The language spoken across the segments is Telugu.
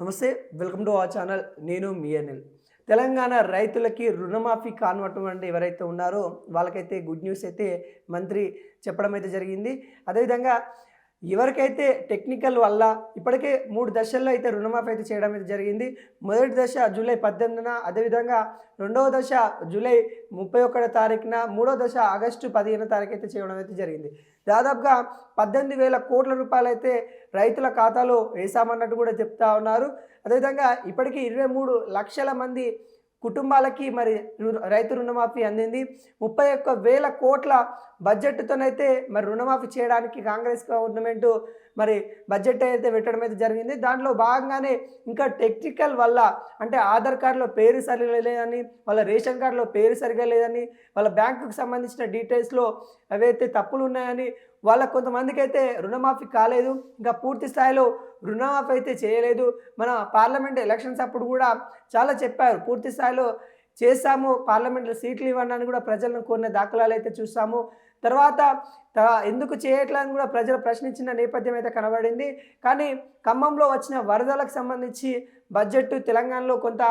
నమస్తే, వెల్కమ్ టు అవర్ ఛానల్. నేను మీ అనిల్. తెలంగాణ రైతులకి రుణమాఫీ కానివ్వండి ఎవరైతే ఉన్నారో వాళ్ళకైతే గుడ్ న్యూస్ అయితే మంత్రి చెప్పడం అయితే జరిగింది. అదేవిధంగా ఎవరికైతే టెక్నికల్ వల్ల ఇప్పటికే 3 దశల్లో అయితే రుణమాఫీ అయితే చేయడం అయితే జరిగింది. మొదటి దశ జూలై 18న, అదేవిధంగా రెండవ దశ జూలై 31వ తారీఖున, మూడో దశ ఆగస్టు 15వ తారీఖు అయితే చేయడం అయితే జరిగింది. దాదాపుగా 18,000 కోట్ల రూపాయలు అయితే రైతుల ఖాతాలో వేసామన్నట్టు కూడా చెప్తా ఉన్నారు. అదేవిధంగా ఇప్పటికీ 23 లక్షల మంది కుటుంబాలకి మరి రైతు రుణమాఫీ అందింది. 31,000 కోట్ల బడ్జెట్తోనైతే మరి రుణమాఫీ చేయడానికి కాంగ్రెస్ గవర్నమెంట్ మరి బడ్జెట్ అయితే పెట్టడం అయితే జరిగింది. దాంట్లో భాగంగానే ఇంకా టెక్నికల్ వల్ల అంటే ఆధార్ కార్డులో పేరు సరిగా లేదని, వాళ్ళ రేషన్ కార్డులో పేరు సరిగా లేదని, వాళ్ళ బ్యాంకుకు సంబంధించిన డీటెయిల్స్లో అవైతే తప్పులు ఉన్నాయని, వాళ్ళ కొంతమందికి అయితే రుణమాఫీ కాలేదు, ఇంకా పూర్తి స్థాయిలో రుణమాఫీ అయితే చేయలేదు. మన పార్లమెంట్ ఎలక్షన్స్ అప్పుడు కూడా చాలా చెప్పారు, పూర్తి స్థాయిలో చేస్తాము, పార్లమెంట్లో సీట్లు ఇవ్వండి అని కూడా ప్రజలను కోరిన దాఖలాలు అయితే చూసాము. తర్వాత ఎందుకు చేయట్లేదని కూడా ప్రజలు ప్రశ్నించిన నేపథ్యం అయితే కనబడింది. కానీ ఖమ్మంలో వచ్చిన వరదలకు సంబంధించి బడ్జెట్ తెలంగాణలో కొంత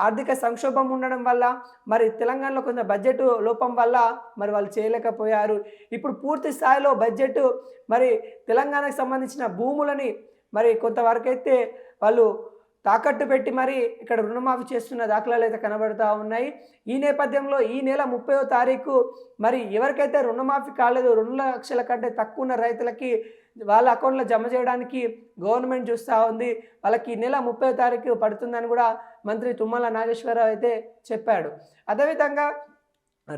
ఆర్థిక సంక్షోభం ఉండడం వల్ల మరి తెలంగాణలో కొంత బడ్జెట్ లోపం వల్ల మరి వాళ్ళు చేయలేకపోయారు. ఇప్పుడు పూర్తి స్థాయిలో బడ్జెట్ మరి తెలంగాణకు సంబంధించిన భూములని మరి కొంతవరకు అయితే వాళ్ళు తాకట్టు పెట్టి మరి ఇక్కడ రుణమాఫీ చేస్తున్న దాఖలాలు అయితే కనబడుతూ ఉన్నాయి. ఈ నేపథ్యంలో ఈ నెల 30వ తారీఖు మరి ఎవరికైతే రుణమాఫీ కాలేదు, 2 లక్షల కంటే తక్కువ ఉన్న రైతులకి వాళ్ళ అకౌంట్లో జమ చేయడానికి గవర్నమెంట్ చూస్తూ ఉంది. వాళ్ళకి ఈ నెల 30వ తారీఖు పడుతుందని కూడా మంత్రి తుమ్మల నాగేశ్వరరావు అయితే చెప్పాడు. అదేవిధంగా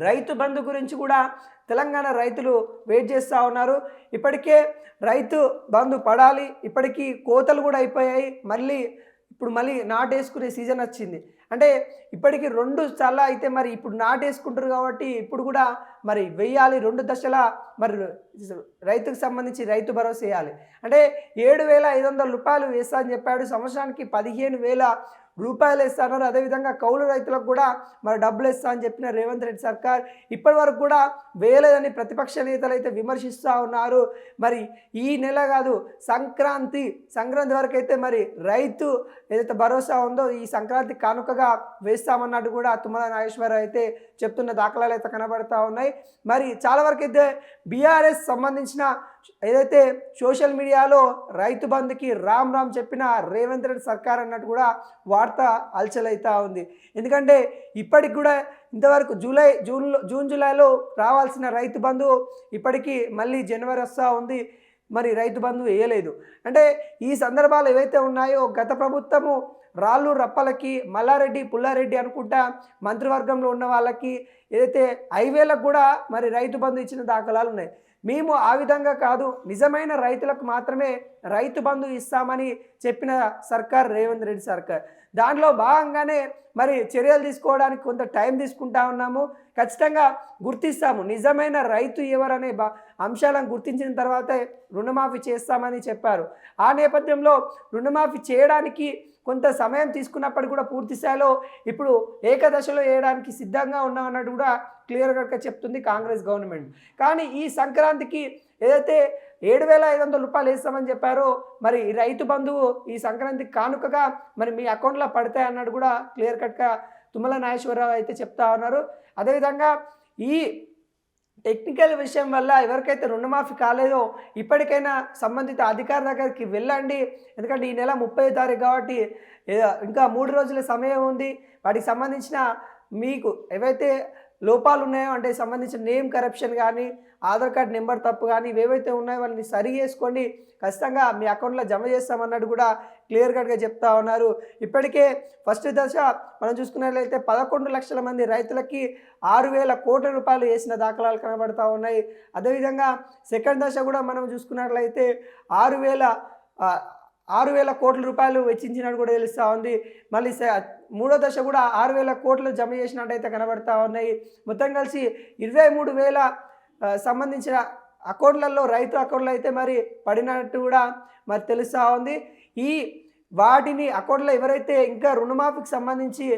రైతు బంధు గురించి కూడా తెలంగాణ రైతులు వెయిట్ చేస్తూ ఉన్నారు. ఇప్పటికే రైతు బంధు పడాలి, ఇప్పటికీ కోతలు కూడా అయిపోయాయి, ఇప్పుడు మళ్ళీ నాటేసుకునే సీజన్ వచ్చింది. అంటే ఇప్పటికీ 2 సార్లు అయితే మరి ఇప్పుడు నాటేసుకుంటారు కాబట్టి ఇప్పుడు కూడా మరి వెయ్యాలి, 2 దశల మరి రైతుకు సంబంధించి రైతు భరోసా వేయాలి. అంటే 7,500 రూపాయలు వేస్తా అని చెప్పాడు. సంవత్సరానికి 15,000 రూపాయలు వేస్తున్నారు. అదేవిధంగా కౌలు రైతులకు కూడా మరి డబ్బులు ఇస్తా అని చెప్పిన రేవంత్ రెడ్డి సర్కార్ ఇప్పటి వరకు కూడా వేయలేదని ప్రతిపక్ష నేతలు అయితే విమర్శిస్తూ ఉన్నారు. మరి ఈ నెల కాదు, సంక్రాంతి వరకు అయితే మరి రైతు ఏదైతే భరోసా ఉందో ఈ సంక్రాంతి కానుకగా వేస్తామన్నట్టు కూడా తుమ్మల నాగేశ్వరరావు అయితే చెప్తున్న దాఖలాలు అయితే కనబడుతూ ఉన్నాయి. మరి చాలా వరకు అయితే బీఆర్ఎస్ సంబంధించిన ఏదైతే సోషల్ మీడియాలో రైతు బంధుకి రామ్ చెప్పిన రేవంత్ రెడ్డి సర్కార్ అన్నట్టు కూడా వార్త అలచలవుతూ ఉంది. ఎందుకంటే ఇప్పటికి కూడా ఇంతవరకు జూన్ జూలైలో రావాల్సిన రైతు బంధు ఇప్పటికీ మళ్ళీ జనవరి వస్తూ ఉంది, మరి రైతు బంధు వేయలేదు. అంటే ఈ సందర్భాలు ఏవైతే ఉన్నాయో గత ప్రభుత్వము రాళ్ళు రప్పలకి మల్లారెడ్డి పుల్లారెడ్డి అనుకుంటా మంత్రివర్గంలో ఉన్న వాళ్ళకి ఏదైతే 5,000లకు కూడా మరి రైతు బంధు ఇచ్చిన దాఖలాలు ఉన్నాయి. మేము ఆ విధంగా కాదు, నిజమైన రైతులకు మాత్రమే రైతు బంధు ఇస్తామని చెప్పిన సర్కార్ రేవంత్ రెడ్డి సర్కార్. దాంట్లో భాగంగానే మరి చర్యలు తీసుకోవడానికి కొంత టైం తీసుకుంటా ఉన్నాము. ఖచ్చితంగా గుర్తిస్తాము, నిజమైన రైతు ఎవరనే అంశాలను గుర్తించిన తర్వాతే రుణమాఫీ చేస్తామని చెప్పారు. ఆ నేపథ్యంలో రుణమాఫీ చేయడానికి కొంత సమయం తీసుకున్నప్పటికీ కూడా పూర్తి స్థాయిలో ఇప్పుడు ఏకదశలో వేయడానికి సిద్ధంగా ఉన్నామన్నట్టు కూడా క్లియర్గా చెప్తుంది కాంగ్రెస్ గవర్నమెంట్. కానీ ఈ సంక్రాంతికి ఏదైతే 7,500 రూపాయలు వేస్తామని చెప్పారో మరి రైతు బంధువు ఈ సంక్రాంతికి కానుకగా మరి మీ అకౌంట్లో పడతాయి అన్నట్టు కూడా క్లియర్ కట్గా తుమ్మల నాగేశ్వరరావు అయితే చెప్తా ఉన్నారు. అదేవిధంగా ఈ టెక్నికల్ విషయం వల్ల ఎవరికైతే రుణమాఫీ కాలేదో ఇప్పటికైనా సంబంధిత అధికారి దగ్గరికి వెళ్ళండి. ఎందుకంటే ఈ నెల 30వ తారీఖు కాబట్టి ఇంకా 3 రోజుల సమయం ఉంది. వాటికి సంబంధించిన మీకు ఏవైతే లోపాలు ఉన్నాయో అంటే సంబంధించిన నేమ్ కరప్షన్ కానీ, ఆధార్ కార్డ్ నెంబర్ తప్పు కానీ ఏవైతే ఉన్నాయో వాళ్ళని సరి చేసుకోండి, ఖచ్చితంగా మీ అకౌంట్లో జమ చేస్తామన్నట్టు కూడా క్లియర్ కట్గా చెప్తా ఉన్నారు. ఇప్పటికే ఫస్ట్ దశ మనం చూసుకున్నట్లయితే 11 లక్షల మంది రైతులకి 6,000 కోట్ల రూపాయలు వేసిన దాఖలాలు కనబడుతూ ఉన్నాయి. అదేవిధంగా సెకండ్ దశ కూడా మనం చూసుకున్నట్లయితే 6,000 కోట్ల రూపాయలు వెచ్చించినట్టు కూడా తెలుస్తూ ఉంది. మళ్ళీ మూడో దశ కూడా 6,000 కోట్లు జమ చేసినట్టయితే కనబడుతూ ఉన్నాయి. మొత్తం కలిసి 23,000 సంబంధించిన అకౌంట్లలో రైతు అకౌంట్లో అయితే మరి పడినట్టు కూడా మరి తెలుస్తూ ఉంది. వాటిని అకౌంట్లో ఎవరైతే ఇంకా రుణమాఫీకి సంబంధించి